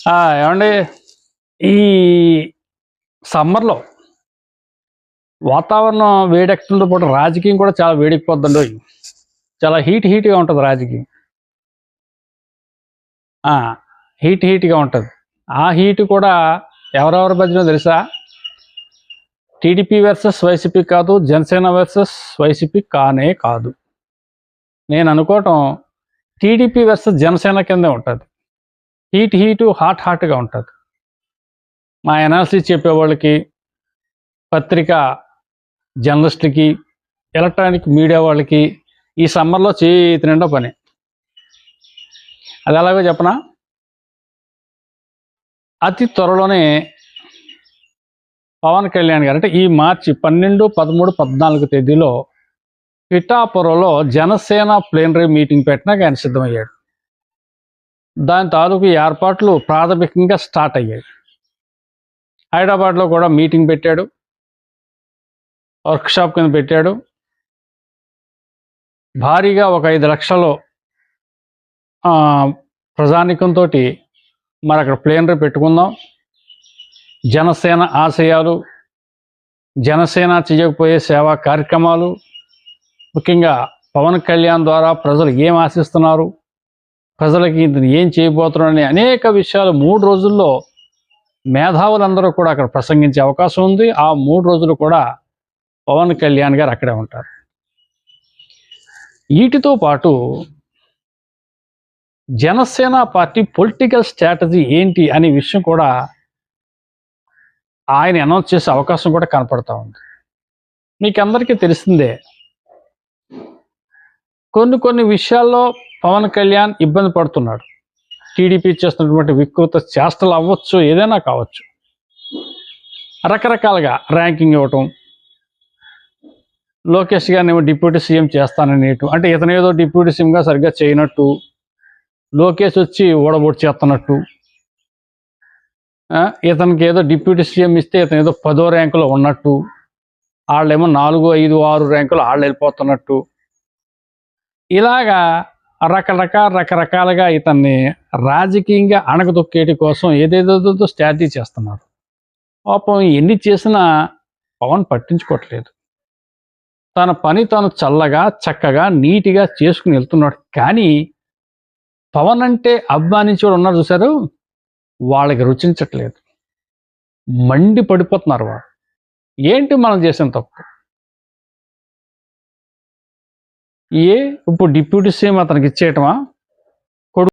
ఏమండి ఈ సమ్మర్‌లో వాతావరణం వేడెక్కడంతో పాటు రాజకీయం కూడా చాలా వేడెక్కిపోద్దండోయ్! చాలా హీట్‌గా ఉంటది రాజకీయం. ఆ! హీట్‌గా ఉంటది. ఆ హీట్ కూడా ఎవరెవరి మధ్యనో తెలుసా? టీడీపీ వర్సెస్ వైసీపీ కాదు. జనసేన వర్సెస్ వైసీపీ కానే కాదు. నేననుకోవటం టీడీపీ వర్సెస్ జనసేన కిందే ఉంటది. హాట్‌గా ఉంటది. మా అనాలిసిస్ చెప్పేవాళ్ళకి, పత్రికా జర్నలిస్ట్‌లకి, ఎలక్ట్రానిక్ మీడియా వాళ్ళకి ఈ సమ్మర్‌లో చేతి నిండా పని. అది ఎలాగో చెప్పనా? అతి త్వరలోనే పవన్ కళ్యాణ్ గారు అంటే ఈ మార్చి 12, 13, 14 తేదీలో పిఠాపురంలో జనసేన ప్లీనరీ మీటింగ్ పెట్టడానికి ఆయన సిద్ధమయ్యాడు. దాని తాలూకు ఏర్పాట్లు ప్రాథమికంగా స్టార్ట్ అయ్యాయి. హైదరాబాద్లో కూడా మీటింగ్ పెట్టాడు. వర్క్షాప్ కింద పెట్టాడు. భారీగా ఒక 5 లక్షలు ప్రజానీకంతో మరి అక్కడ ప్లీనరీ పెట్టుకుందాం. జనసేన ఆశయాలు, జనసేన చేయకపోయే సేవా కార్యక్రమాలు, ముఖ్యంగా పవన్ కళ్యాణ్ ద్వారా ప్రజలు ఏం ఆశిస్తున్నారు, ప్రజలకి ఇతను ఏం చేయబోతున్నారని అనేక విషయాలు 3 రోజుల్లో మేధావులందరూ కూడా అక్కడ ప్రసంగించే అవకాశం ఉంది. ఆ 3 రోజులు కూడా పవన్ కళ్యాణ్ గారు అక్కడే ఉంటారు. వీటితో పాటు జనసేన పార్టీ పొలిటికల్ స్ట్రాటజీ ఏంటి అనే విషయం కూడా ఆయన అనౌన్స్ చేసే అవకాశం కూడా కనపడతా ఉంది. మీకు అందరికీ తెలిసిందే, కొన్ని విషయాల్లో పవన్ కళ్యాణ్ ఇబ్బంది పడుతున్నాడు. టీడీపీ చేస్తున్నటువంటి వికృత చేష్టలు అవ్వచ్చు, ఏదైనా కావచ్చు. రకరకాలుగా ర్యాంకింగ్ ఇవ్వటం, లోకేష్ గారిని డిప్యూటీ సీఎం చేస్తాననేటు, అంటే ఇతను ఏదో డిప్యూటీ సీఎంగా సరిగ్గా చేయనట్టు, లోకేష్ వచ్చి ఓడబొట్టి చేస్తున్నట్టు, ఇతనికి ఏదో డిప్యూటీ సీఎం ఇస్తే ఇతను ఏదో 10వ ర్యాంకులో ఉన్నట్టు, వాళ్ళేమో 4, 5, 6 ర్యాంకులు వాళ్ళు వెళ్ళిపోతున్నట్టు, ఇలాగా రకరకాలుగా ఇతన్ని రాజకీయంగా అణగదొక్కేటి కోసం ఏదేదో స్ట్రాటజీ చేస్తున్నారు. పాపం ఎన్ని చేసినా పవన్ పట్టించుకోవట్లేదు. తన పని తాను చల్లగా, చక్కగా, నీట్గా చేసుకుని వెళ్తున్నాడు. కానీ పవన్ అంటే అభిమానించి వాడు ఉన్నారు చూశారు, వాళ్ళకి రుచించట్లేదు. మండి పడిపోతున్నారు వాళ్ళు. ఏంటి మనం చేసిన తప్పు? ఇప్పుడు డిప్యూటీ సీఎం అతనికి ఇచ్చేయటమా?